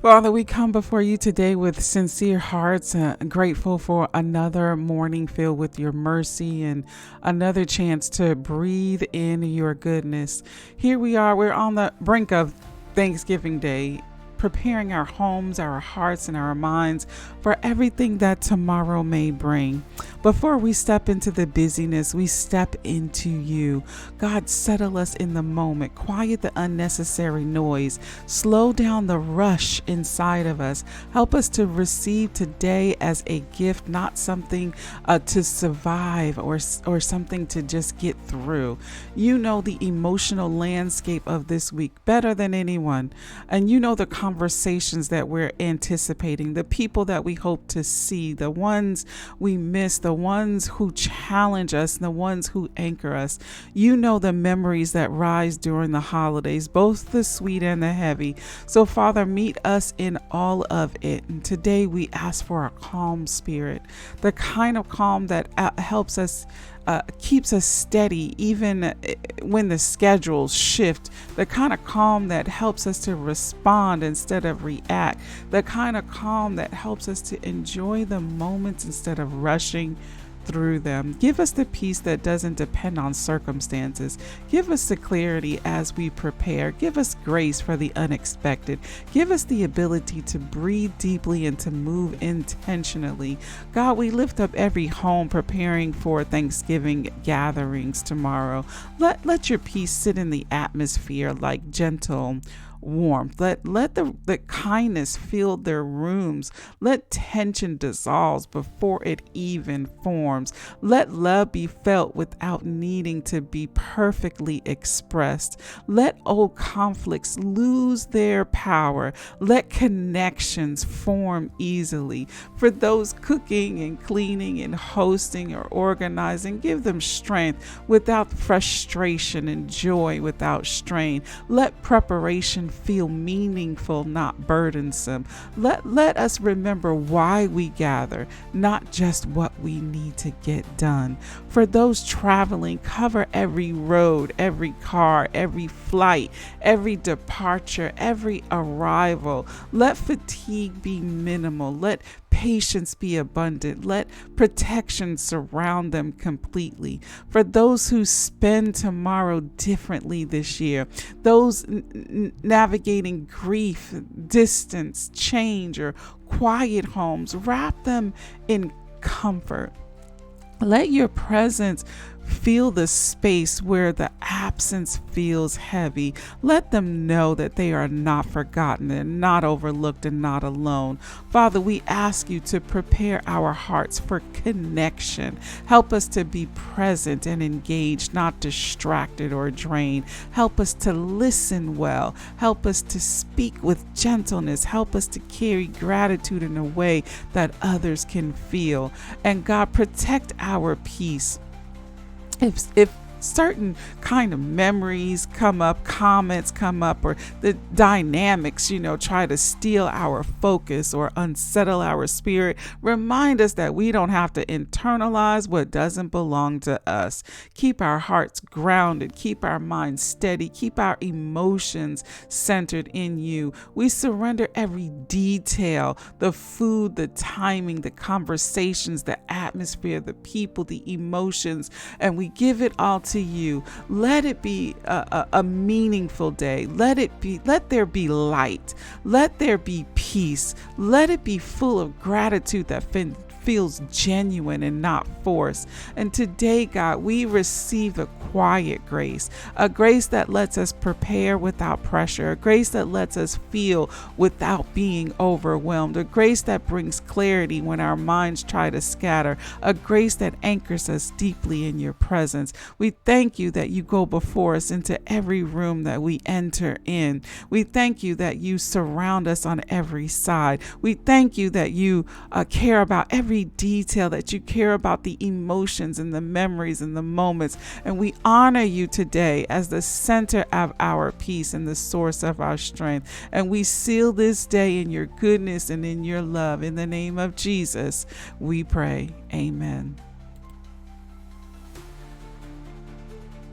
Father, we come before you today with sincere hearts, grateful for another morning filled with your mercy and another chance to breathe in your goodness. Here we are, we're on the brink of Thanksgiving Day, preparing our homes, our hearts, and our minds for everything that tomorrow may bring. Before we step into the busyness, we step into you. God, settle us in the moment, quiet the unnecessary noise, slow down the rush inside of us. Help us to receive today as a gift, not something to survive or something to just get through. You know the emotional landscape of this week better than anyone, and you know the conversations that we're anticipating, the people that we hope to see, the ones we miss, the ones who challenge us, and the ones who anchor us. You know the memories that rise during the holidays, both the sweet and the heavy. So, Father, meet us in all of it. And today we ask for a calm spirit, the kind of calm that helps us. Keeps us steady even when the schedules shift, the kind of calm that helps us to respond instead of react, the kind of calm that helps us to enjoy the moments instead of rushing through them. Give us the peace that doesn't depend on circumstances. Give us the clarity as we prepare. Give us grace for the unexpected. Give us the ability to breathe deeply and to move intentionally. God, we lift up every home preparing for Thanksgiving gatherings tomorrow. Let your peace sit in the atmosphere like gentle warmth. Let the kindness fill their rooms. Let tension dissolve before it even forms. Let love be felt without needing to be perfectly expressed. Let old conflicts lose their power. Let connections form easily. For those cooking and cleaning and hosting or organizing, give them strength without frustration and joy without strain. Let preparation feel meaningful, not burdensome. Let us remember why we gather, not just what we need to get done. For those traveling, cover every road, every car, every flight, every departure, every arrival. Let fatigue be minimal. Let patience be abundant. Let protection surround them completely. For those who spend tomorrow differently this year, those navigating grief, distance, change, or quiet homes, wrap them in comfort. Let your presence feel the space where the absence feels heavy. Let them know that they are not forgotten and not overlooked and not alone. Father, we ask you to prepare our hearts for connection. Help us to be present and engaged, not distracted or drained. Help us to listen well. Help us to speak with gentleness. Help us to carry gratitude in a way that others can feel. And God, protect our peace. If certain kind of memories come up, comments come up, or the dynamics, try to steal our focus or unsettle our spirit, remind us that we don't have to internalize what doesn't belong to us. Keep our hearts grounded, keep our minds steady, keep our emotions centered in you. We surrender every detail, the food, the timing, the conversations, the atmosphere, the people, the emotions, and we give it all to you. Let it be a meaningful day. Let there be light. Let there be peace. Let it be full of gratitude that feels genuine and not forced. And today, God, we receive a quiet grace, a grace that lets us prepare without pressure, a grace that lets us feel without being overwhelmed, a grace that brings clarity when our minds try to scatter, a grace that anchors us deeply in your presence. We thank you that you go before us into every room that we enter in. We thank you that you surround us on every side. We thank you that you care about every detail, that you care about the emotions and the memories and the moments. And we honor you today as the center of our peace and the source of our strength. And we seal this day in your goodness and in your love. In the name of Jesus, we pray. Amen.